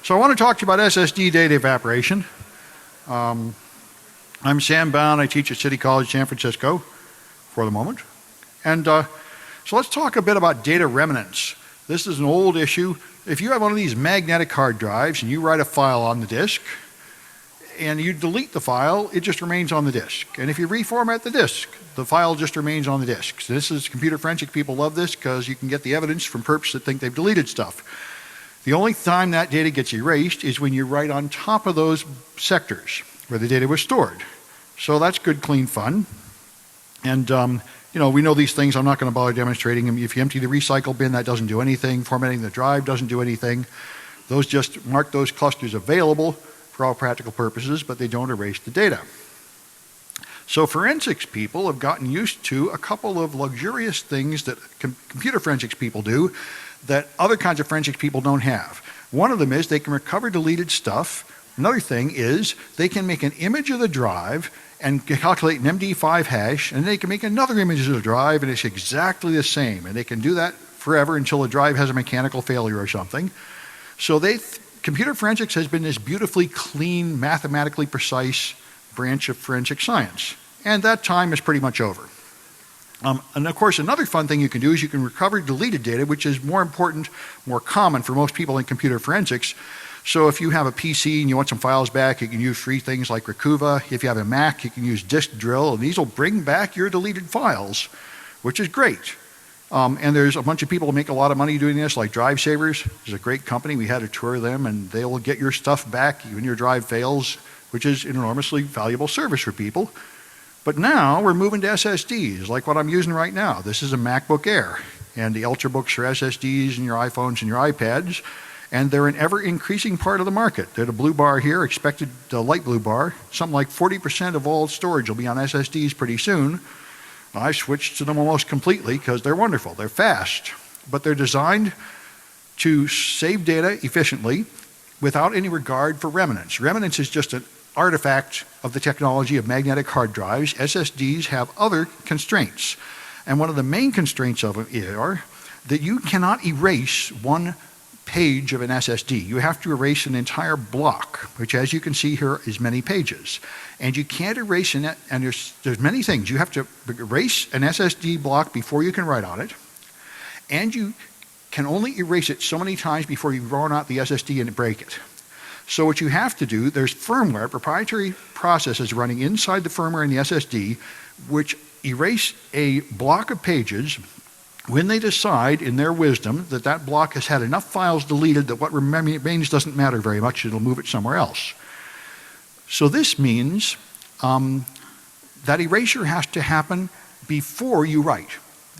So I want to talk to you about SSD data evaporation. I'm Sam Bowne. I teach at City College San Francisco for the moment. And so let's talk a bit about data remnants. This is an old issue. If you have one of these magnetic hard drives and you write a file on the disk and you delete the file, it just remains on the disk. And if you reformat the disk, the file just remains on the disk. So this is computer forensic people love this because you can get the evidence from perps that think they've deleted stuff. The only time that data gets erased is when you write on top of those sectors where the data was stored. So that's good, clean fun. And we know these things. I'm not going to bother demonstrating them. If you empty the recycle bin, that doesn't do anything. Formatting the drive doesn't do anything. Those just mark those clusters available for all practical purposes, but they don't erase the data. So forensics people have gotten used to a couple of luxurious things that computer forensics people do that other kinds of forensics people don't have. One of them is they can recover deleted stuff. Another thing is they can make an image of the drive and calculate an MD5 hash, and they can make another image of the drive and it's exactly the same. And they can do that forever until the drive has a mechanical failure or something. So computer forensics has been this beautifully clean, mathematically precise branch of forensic science. And that time is pretty much over. And of course, another fun thing you can do is you can recover deleted data, which is more important, more common for most people in computer forensics. So if you have a PC and you want some files back, you can use free things like Recuva. If you have a Mac, you can use disk drill, and these will bring back your deleted files, which is great. And there's a bunch of people who make a lot of money doing this, like Drive Savers. It's a great company. We had a tour of them, and they will get your stuff back when your drive fails, which is an enormously valuable service for people. But now we're moving to SSDs, like what I'm using right now. This is a MacBook Air, and the Ultrabooks are SSDs in your iPhones and your iPads, and they're an ever-increasing part of the market. They're the blue bar here, expected the light blue bar. Something like 40% of all storage will be on SSDs pretty soon. I switched to them almost completely because they're wonderful. They're fast, but they're designed to save data efficiently without any regard for remnants. Remnants is just an artifact of the technology of magnetic hard drives. SSDs have other constraints. And one of the main constraints of them are that you cannot erase one page of an SSD. You have to erase an entire block, which as you can see here is many pages. And you can't erase it, and there's many things. You have to erase an SSD block before you can write on it, and you can only erase it so many times before you run out the SSD and break it. So what you have to do, there's firmware, proprietary processes running inside the firmware in the SSD, which erase a block of pages when they decide, in their wisdom, that that block has had enough files deleted that what remains doesn't matter very much, it'll move it somewhere else. So this means that erasure has to happen before you write.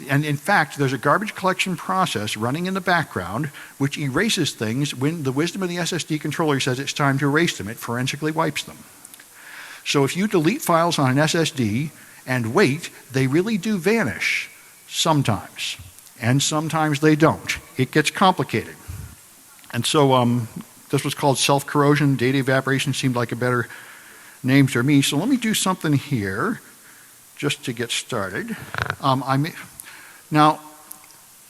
And in fact, there's a garbage collection process running in the background which erases things when the wisdom of the SSD controller says it's time to erase them. It forensically wipes them. So if you delete files on an SSD and wait, they really do vanish sometimes. And sometimes they don't. It gets complicated. And so this was called self-corrosion. Data evaporation seemed like a better name to me. So let me do something here just to get started. Now,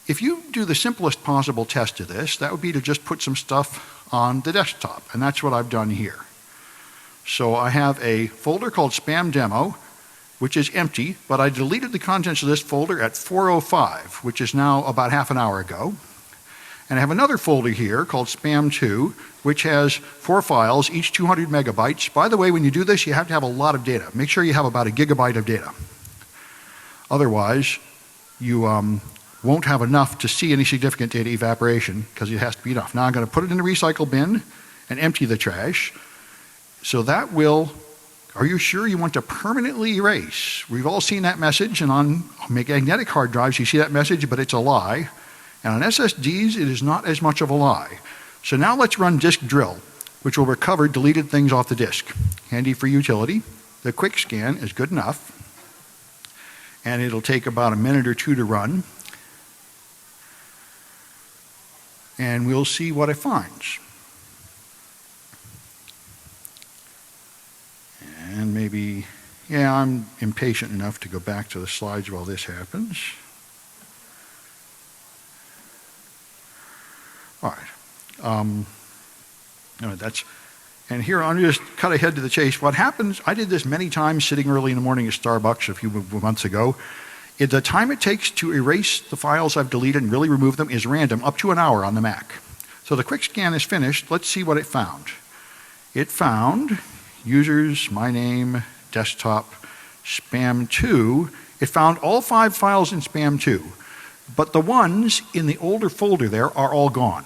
if you do the simplest possible test of this, that would be to just put some stuff on the desktop, and that's what I've done here. So I have a folder called Spam Demo, which is empty, but I deleted the contents of this folder at 4:05, which is now about half an hour ago. And I have another folder here called Spam 2, which has 4 files, each 200 megabytes. By the way, when you do this, you have to have a lot of data. Make sure you have about 1 gigabyte of data. Otherwise, you won't have enough to see any significant data evaporation because it has to be enough. Now I'm going to put it in the recycle bin and empty the trash. So that will, are you sure you want to permanently erase? We've all seen that message, and on magnetic hard drives you see that message, but it's a lie. And on SSDs it is not as much of a lie. So now let's run disk drill, which will recover deleted things off the disk. Handy for utility. The quick scan is good enough. And it'll take about a minute or two to run. And we'll see what it finds. And maybe, yeah, I'm impatient enough to go back to the slides while this happens. All right. And here, I'm just cut ahead to the chase. What happens, I did this many times sitting early in the morning at Starbucks a few months ago. The time it takes to erase the files I've deleted and really remove them is random, up to an hour on the Mac. So the quick scan is finished. Let's see what it found. It found users, my name, desktop, spam2. It found all 5 files in spam2, but the ones in the older folder there are all gone.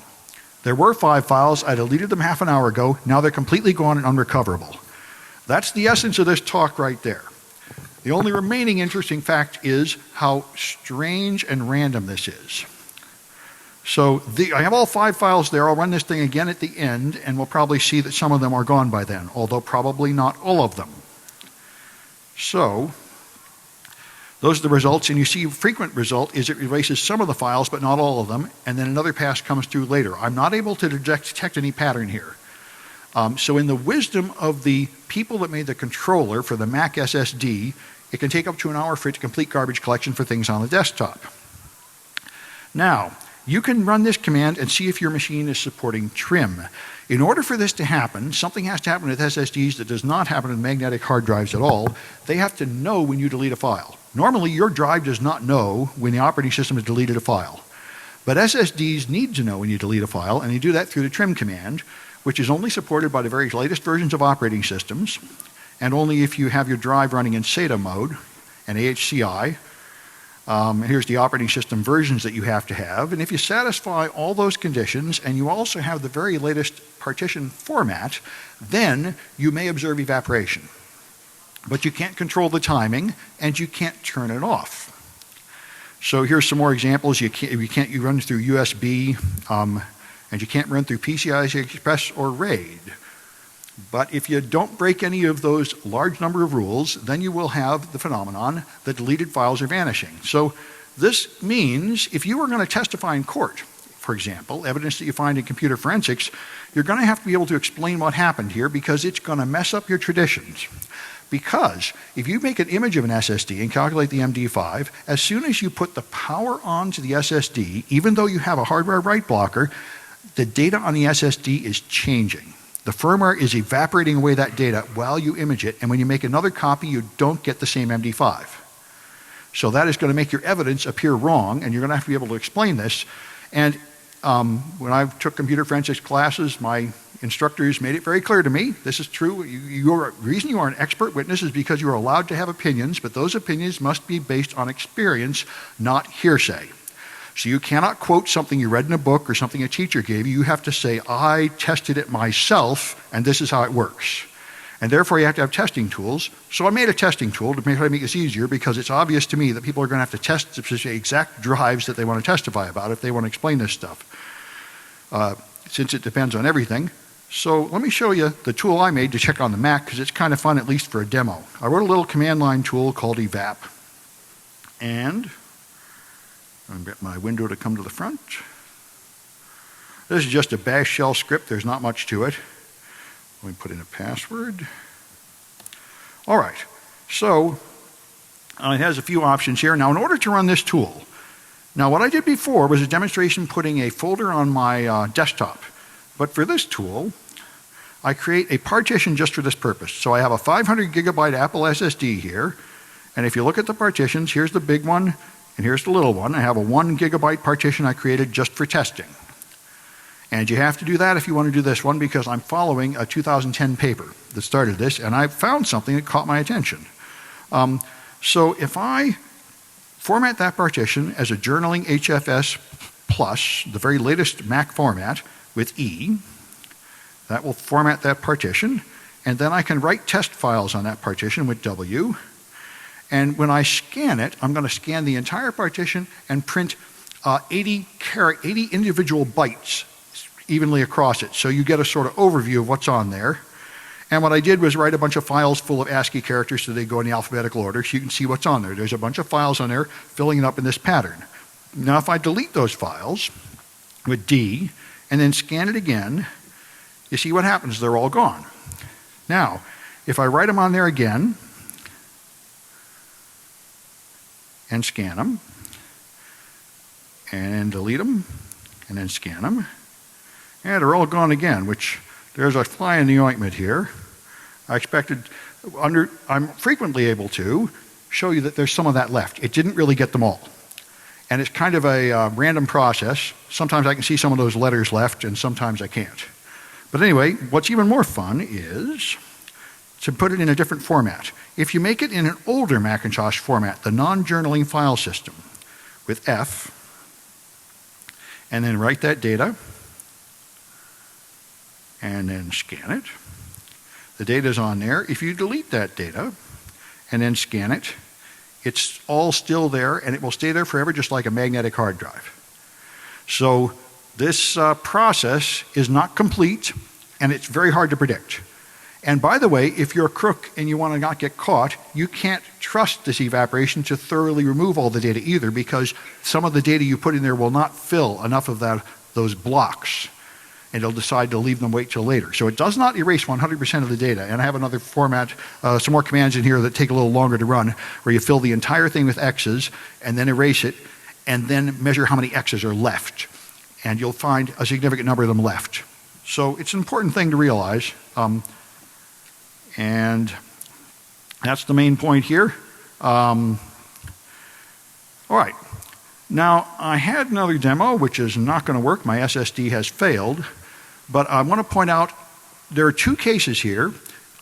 There were 5 files. I deleted them half an hour ago. Now they're completely gone and unrecoverable. That's the essence of this talk right there. The only remaining interesting fact is how strange and random this is. So I have all 5 files there. I'll run this thing again at the end, and we'll probably see that some of them are gone by then, although probably not all of them. So those are the results, and you see a frequent result is it erases some of the files, but not all of them, and then another pass comes through later. I'm not able to detect any pattern here. So in the wisdom of the people that made the controller for the Mac SSD, it can take up to an hour for it to complete garbage collection for things on the desktop. Now, you can run this command and see if your machine is supporting trim. In order for this to happen, something has to happen with SSDs that does not happen with magnetic hard drives at all. They have to know when you delete a file. Normally, your drive does not know when the operating system has deleted a file. But SSDs need to know when you delete a file, and you do that through the trim command, which is only supported by the very latest versions of operating systems, and only if you have your drive running in SATA mode and AHCI. Here's the operating system versions that you have to have. And if you satisfy all those conditions and you also have the very latest partition format, then you may observe evaporation. But you can't control the timing and you can't turn it off. So here's some more examples. You run through USB and you can't run through PCI Express or RAID. But if you don't break any of those large number of rules, then you will have the phenomenon that deleted files are vanishing. So this means if you are going to testify in court, for example, evidence that you find in computer forensics, you're going to have to be able to explain what happened here because it's going to mess up your traditions. Because if you make an image of an SSD and calculate the MD5, as soon as you put the power onto the SSD, even though you have a hardware write blocker, the data on the SSD is changing. The firmware is evaporating away that data while you image it, and when you make another copy, you don't get the same MD5. So that is going to make your evidence appear wrong, and you're going to have to be able to explain this. And when I took computer forensics classes, my instructors made it very clear to me, this is true, the reason you are an expert witness is because you are allowed to have opinions, but those opinions must be based on experience, not hearsay. So you cannot quote something you read in a book or something a teacher gave you. You have to say, I tested it myself, and this is how it works. And therefore, you have to have testing tools. So I made a testing tool to make this easier because it's obvious to me that people are going to have to test the exact drives that they want to testify about if they want to explain this stuff, since it depends on everything. So let me show you the tool I made to check on the Mac because it's kind of fun, at least for a demo. I wrote a little command line tool called evap. And I'll get my window to come to the front. This is just a bash shell script. There's not much to it. Let me put in a password. All right. So it has a few options here. Now, in order to run this tool, now what I did before was a demonstration putting a folder on my desktop. But for this tool, I create a partition just for this purpose. So I have a 500 gigabyte Apple SSD here. And if you look at the partitions, here's the big one. And here's the little one. I have a 1 gigabyte partition I created just for testing. And you have to do that if you want to do this one because I'm following a 2010 paper that started this, and I found something that caught my attention. So if I format that partition as a journaling HFS plus, the very latest Mac format with E, that will format that partition, and then I can write test files on that partition with W. And when I scan it, I'm going to scan the entire partition and print 80 individual bytes evenly across it. So you get a sort of overview of what's on there. And what I did was write a bunch of files full of ASCII characters so they go in the alphabetical order so you can see what's on there. There's a bunch of files on there filling it up in this pattern. Now if I delete those files with D and then scan it again, you see what happens. They're all gone. Now, if I write them on there again, and scan them, and delete them, and then scan them. And they're all gone again, which There's a fly in the ointment here. I'm frequently able to show you that there's some of that left. It didn't really get them all. And it's kind of a random process. Sometimes I can see some of those letters left, and sometimes I can't. But anyway, what's even more fun is to put it in a different format. If you make it in an older Macintosh format, the non-journaling file system, with F, and then write that data, and then scan it. The data's on there. If you delete that data and then scan it, it's all still there, and it will stay there forever, just like a magnetic hard drive. So this process is not complete, and it's very hard to predict. And by the way, if you're a crook and you want to not get caught, you can't trust this evaporation to thoroughly remove all the data either, because some of the data you put in there will not fill enough of those blocks, and it'll decide to leave them wait till later. So it does not erase 100% of the data. And I have another format, some more commands in here that take a little longer to run, where you fill the entire thing with X's and then erase it, and then measure how many X's are left. And you'll find a significant number of them left. So it's an important thing to realize. And that's the main point here. All right. Now, I had another demo, which is not going to work. My SSD has failed. But I want to point out there are two cases here.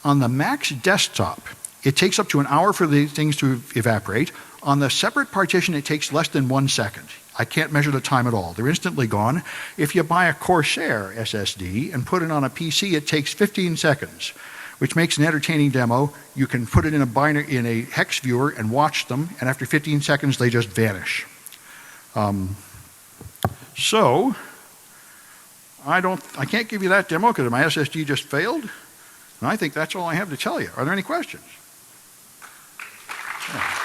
On the Mac's desktop, it takes up to an hour for the things to evaporate. On the separate partition, it takes less than 1 second. I can't measure the time at all. They're instantly gone. If you buy a Corsair SSD and put it on a PC, it takes 15 seconds, which makes an entertaining demo. You can put it in a hex viewer and watch them, and after 15 seconds, they just vanish. So I can't give you that demo because my SSD just failed. And I think that's all I have to tell you. Are there any questions? Yeah.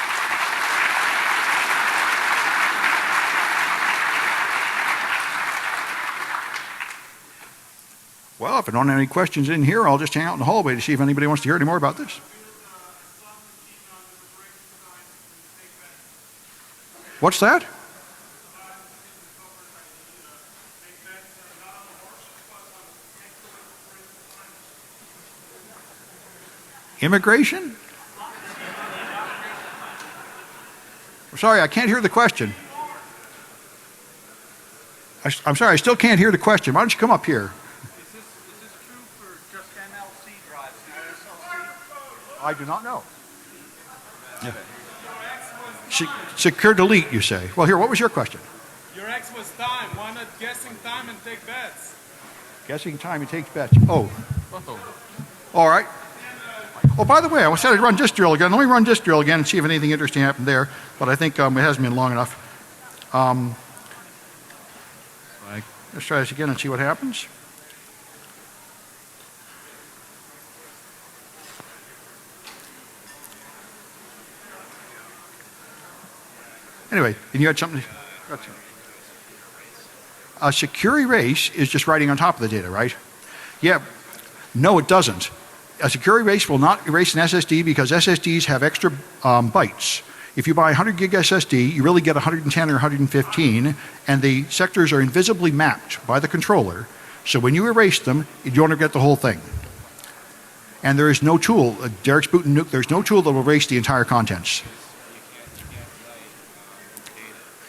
Well, if I don't have any questions in here, I'll just hang out in the hallway to see if anybody wants to hear any more about this. What's that? Immigration? Sorry, I can't hear the question. I'm sorry, I still can't hear the question. Why don't you come up here? Is this true for just MLC drives? I do not know. Yeah. Secure delete, you say. Well, here, what was your question? Your X was time. Why not guessing time and take bets? Guessing time and take bets. Oh. All right. Oh, by the way, I said I'd run this drill again. Let me run this drill again and see if anything interesting happened there. But I think it hasn't been long enough. Let's try this again and see what happens. Anyway, and you had something? A secure erase is just writing on top of the data, right? Yeah. No, it doesn't. A secure erase will not erase an SSD because SSDs have extra bytes. If you buy a 100 gig SSD, you really get 110 or 115, and the sectors are invisibly mapped by the controller. So when you erase them, you don't get the whole thing. And there is no tool, Derek's boot and nuke, there's no tool that will erase the entire contents.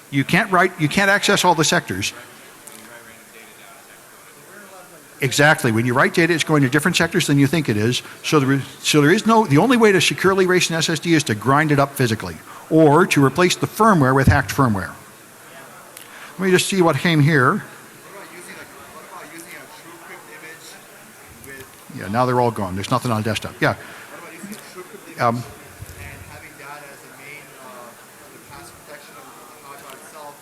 You can't access all the sectors. Exactly. When you write data, it's going to different sectors than you think it is. So the only way to securely erase an SSD is to grind it up physically, or to replace the firmware with hacked firmware. Let me just see what came here. What about using a TrueCrypt image with... Yeah, now they're all gone. There's nothing on the desktop. Yeah. What about using a TrueCrypt image and having that as the main the pass protection of the hard drive itself?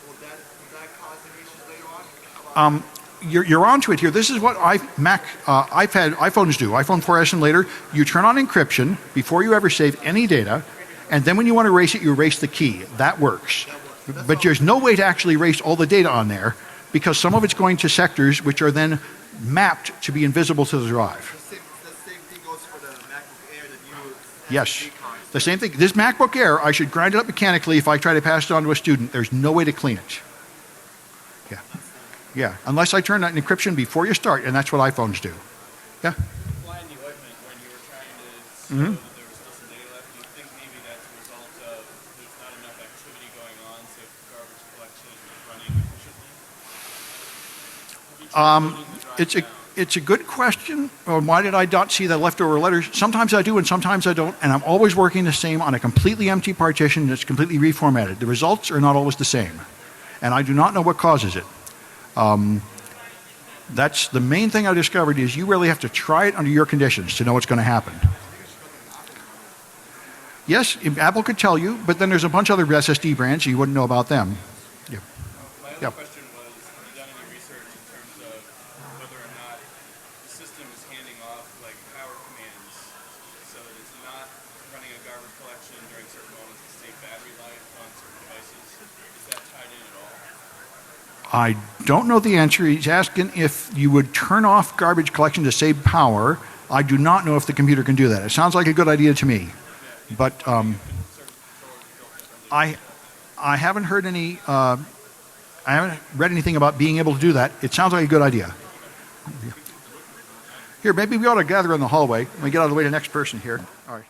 Will that cause any issues later on? You're onto it here. This is what iPhones do. iPhone 4S and later, you turn on encryption before you ever save any data, and then when you want to erase it, you erase the key. That works. But there's no way to actually erase all the data on there because some of it's going to sectors which are then mapped to be invisible to the drive. The same thing goes for the MacBook Air that you... Yes. The same thing. This MacBook Air, I should grind it up mechanically if I try to pass it on to a student. There's no way to clean it. Yeah. Yeah, unless I turn that encryption before you start, and that's what iPhones do. Yeah. Fly in the ointment when you were trying to show Mhm. that there was still some data left. Do you think maybe that's a result of there's not enough activity going on, so garbage collection is running efficiently? It's a good question. Why did I not see the leftover letters? Sometimes I do and sometimes I don't, and I'm always working the same on a completely empty partition that's completely reformatted. The results are not always the same, and I do not know what causes it. That's the main thing I discovered is you really have to try it under your conditions to know what's going to happen. Yes, Apple could tell you, but then there's a bunch of other SSD brands, so you wouldn't know about them. Yeah. My other Yeah. question was, have you done any research in terms of whether or not the system is handing off like power commands so that it's not running a garbage collection during certain moments to save battery life on certain devices? Is that tied in at all? I don't know the answer. He's asking if you would turn off garbage collection to save power. I do not know if the computer can do that. It sounds like a good idea to me, but I haven't heard any. I haven't read anything about being able to do that. It sounds like a good idea. Here, maybe we ought to gather in the hallway. Let me get out of the way to the next person here. All right.